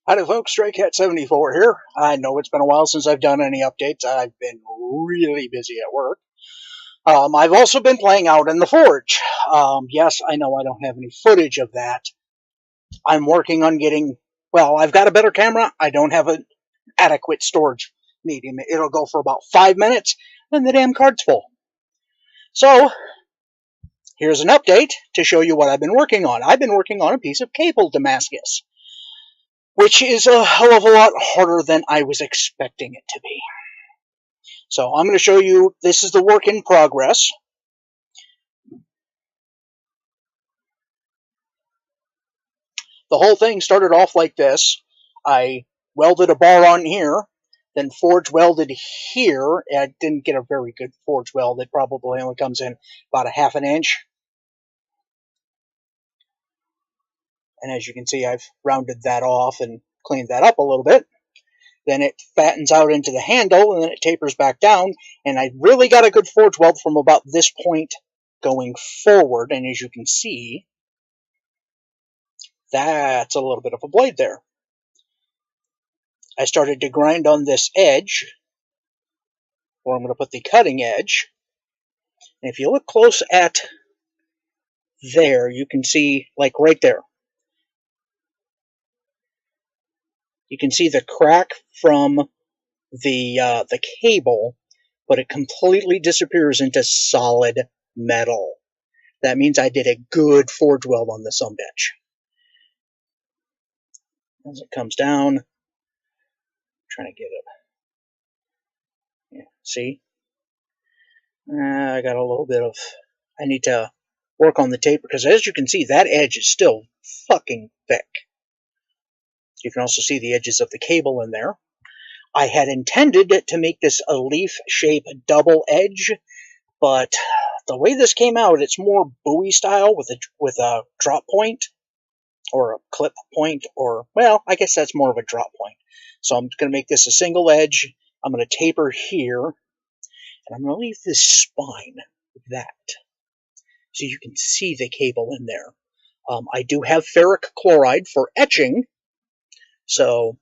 Howdy folks, StrayCat74 here. I know it's been a while since I've done any updates. I've been really busy at work. I've also been playing out in the Forge. Yes, I know I don't have any footage of that. I'm working on getting, well, I've got a better camera. I don't have an adequate storage medium. It'll go for about 5 minutes, and the damn card's full. So, here's an update to show you what I've been working on. I've been working on a piece of cable Damascus, which is a hell of a lot harder than I was expecting it to be. So I'm going to show you, this is the work in progress. The whole thing started off like this. I welded a bar on here, then forge welded here. I didn't get a very good forge weld. It probably only comes in about a ½ inch. And as you can see, I've rounded that off and cleaned that up a little bit. Then it fattens out into the handle, and then it tapers back down. And I really got a good forge weld from about this point going forward. And as you can see, that's a little bit of a blade there. I started to grind on this edge, where I'm going to put the cutting edge. And if you look close at there, you can see, like right there, you can see the crack from the cable, but it completely disappears into solid metal. That means I did a good forge weld on this sumbitch. As it comes down, I'm trying to get it. Yeah, see? I got a little bit of, I need to work on the taper, because as you can see, that edge is still fucking thick. You can also see the edges of the cable in there. I had intended to make this a leaf shape double edge, but the way this came out, it's more buoy style with a drop point, or a clip point, or, well, I guess that's more of a drop point. So I'm going to make this a single edge. I'm going to taper here, and I'm going to leave this spine like that, so you can see the cable in there. I do have ferric chloride for etching, so,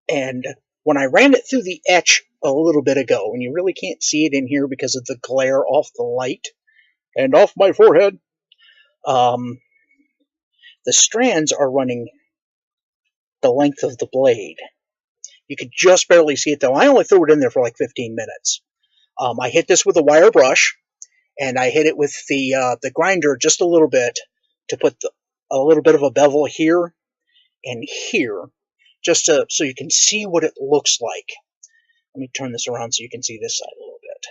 and when I ran it through the etch a little bit ago, and you really can't see it in here because of the glare off the light, and off my forehead, the strands are running the length of the blade. You could just barely see it though. I only threw it in there for like 15 minutes. I hit this with a wire brush, and I hit it with the grinder just a little bit to put a little bit of a bevel here and here, just so you can see what it looks like. Let me turn this around so you can see this side a little bit.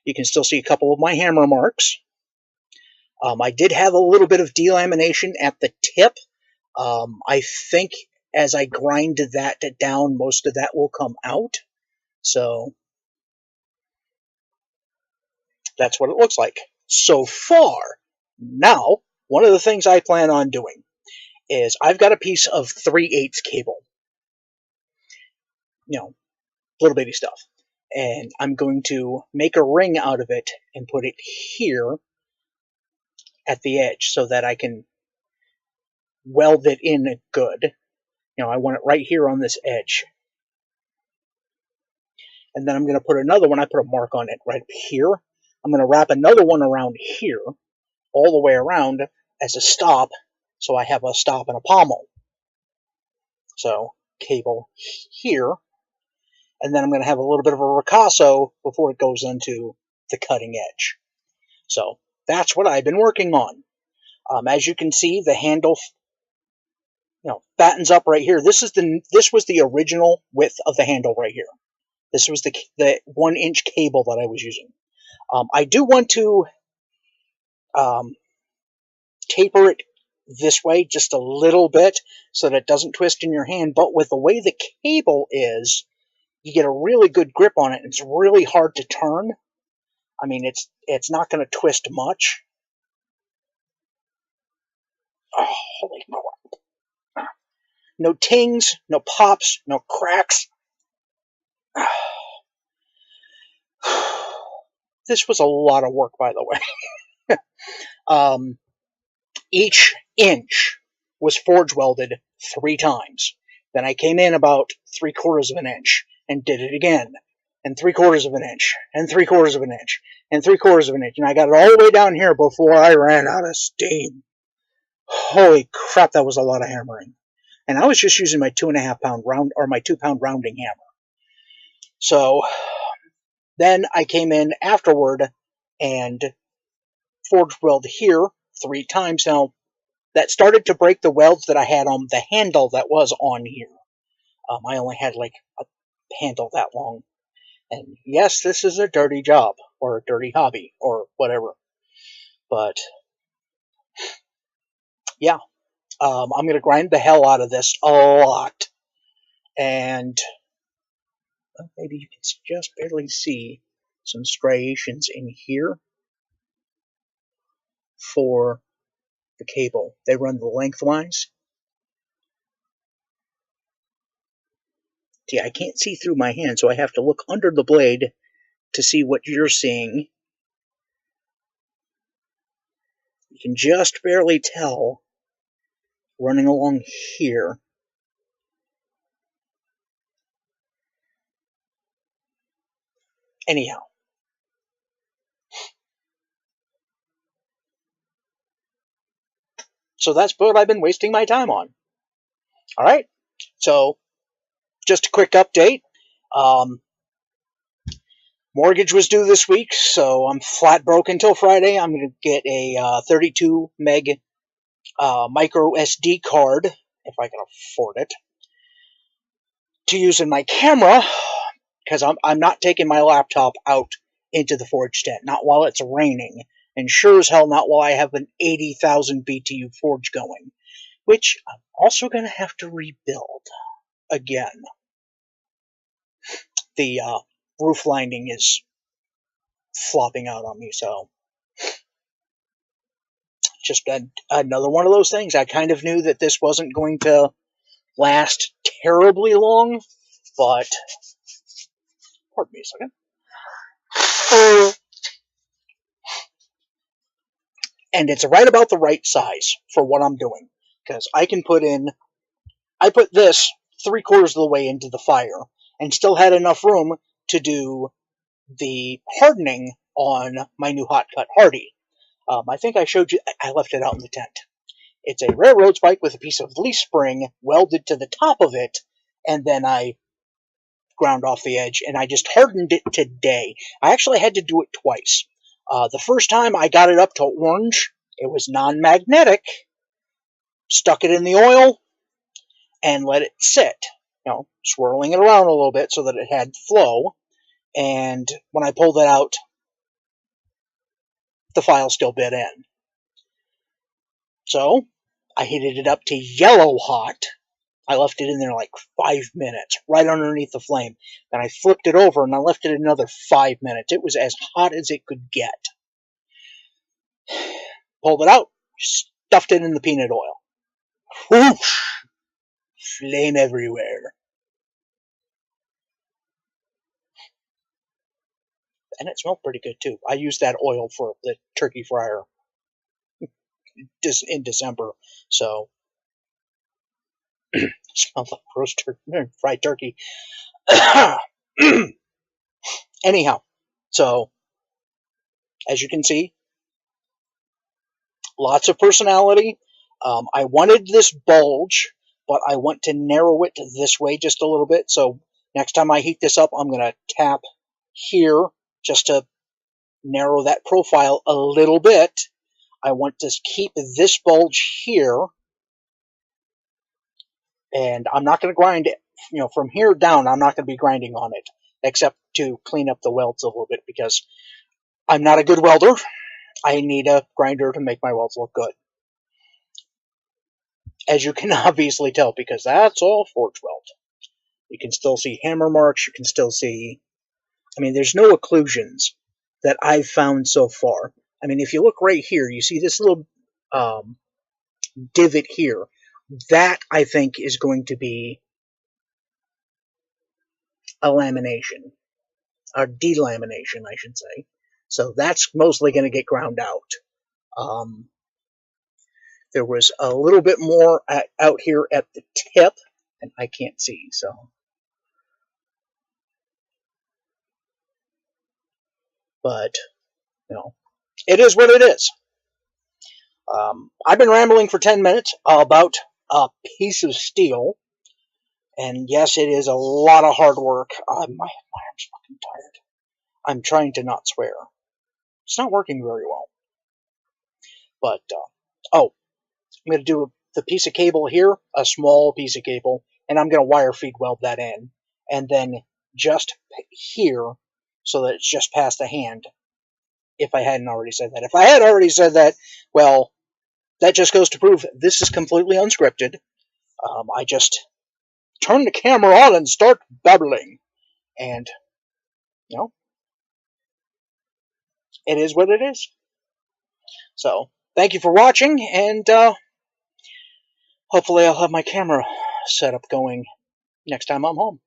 You can still see a couple of my hammer marks. I did have a little bit of delamination at the tip. I think as I grind that down, most of that will come out. So that's what it looks like so far. Now, one of the things I plan on doing is I've got a piece of 3/8 cable. You know, little bitty stuff. And I'm going to make a ring out of it and put it here at the edge so that I can weld it in good. You know, I want it right here on this edge. And then I'm going to put another one, I put a mark on it right up here. I'm going to wrap another one around here, all the way around as a stop, so I have a stop and a pommel. So, cable here. And then I'm going to have a little bit of a ricasso before it goes into the cutting edge. So, that's what I've been working on. As you can see, the handle, fattens up right here. This was the original width of the handle right here. This was the 1-inch cable that I was using. I do want to taper it this way just a little bit so that it doesn't twist in your hand. But with the way the cable is, you get a really good grip on it. And it's really hard to turn. I mean, it's not going to twist much. Oh, holy crap. No tings, no pops, no cracks. This was a lot of work, by the way. Each inch was forge welded 3 times. Then I came in about 3/4 of an inch and did it again, and 3/4 of an inch, and 3/4 of an inch, and 3/4 of an inch, and I got it all the way down here before I ran out of steam. Holy crap, that was a lot of hammering. And I was just using my 2.5 pound round, or my 2 pound rounding hammer. So then I came in afterward and forge weld here 3 times. Now that started to break the welds that I had on the handle that was on here. I only had like a handle that long. And yes, this is a dirty job, or a dirty hobby, or whatever. But yeah, I'm going to grind the hell out of this a lot. And maybe you can just barely see some striations in here for the cable. They run the lengthwise. See, I can't see through my hand, so I have to look under the blade to see what you're seeing. You can just barely tell running along here. Anyhow. So that's what I've been wasting my time on. Alright, so just a quick update. Mortgage was due this week, so I'm flat broke until Friday. I'm going to get a 32 meg micro SD card, if I can afford it, to use in my camera, because I'm not taking my laptop out into the forge tent, not while it's raining, and sure as hell not while I have an 80,000 BTU forge going, which I'm also going to have to rebuild again. The roof lining is flopping out on me, so just another one of those things. I kind of knew that this wasn't going to last terribly long, but pardon me a second. And it's right about the right size for what I'm doing, because I put this 3/4 of the way into the fire and still had enough room to do the hardening on my new hot cut Hardy. I think I showed you, I left it out in the tent. It's a railroad spike with a piece of leaf spring welded to the top of it, and then I ground off the edge, and I just hardened it today. I actually had to do it twice. The first time I got it up to orange, it was non-magnetic, stuck it in the oil, and let it sit, swirling it around a little bit so that it had flow, and when I pulled it out, the file still bit in. So, I heated it up to yellow hot. I left it in there like 5 minutes, right underneath the flame. Then I flipped it over and I left it another 5 minutes. It was as hot as it could get. Pulled it out, stuffed it in the peanut oil. Whoosh! Flame everywhere. And it smelled pretty good too. I used that oil for the turkey fryer in December, so smelled like roast fried turkey. Anyhow, so as you can see, lots of personality. I wanted this bulge, but I want to narrow it this way just a little bit. So next time I heat this up, I'm going to tap here just to narrow that profile a little bit. I want to keep this bulge here, and I'm not going to grind it. From here down, I'm not going to be grinding on it, except to clean up the welds a little bit, because I'm not a good welder. I need a grinder to make my welds look good. As you can obviously tell, because that's all forge weld. You can still see hammer marks, you can still see, there's no occlusions that I've found so far. If you look right here, you see this little divot here. That, I think, is going to be a lamination, or delamination, I should say. So that's mostly going to get ground out. There was a little bit more out here at the tip, and I can't see, so. But, you know, it is what it is. I've been rambling for 10 minutes about a piece of steel, and yes, it is a lot of hard work. My arm's fucking tired. I'm trying to not swear. It's not working very well. But, oh, I'm going to do the piece of cable here, a small piece of cable, and I'm going to wire feed weld that in. And then just here, so that it's just past the hand, if I hadn't already said that. If I had already said that, well, that just goes to prove this is completely unscripted. I just turn the camera on and start babbling. And, you know, it is what it is. So, thank you for watching, and hopefully I'll have my camera set up going next time I'm home.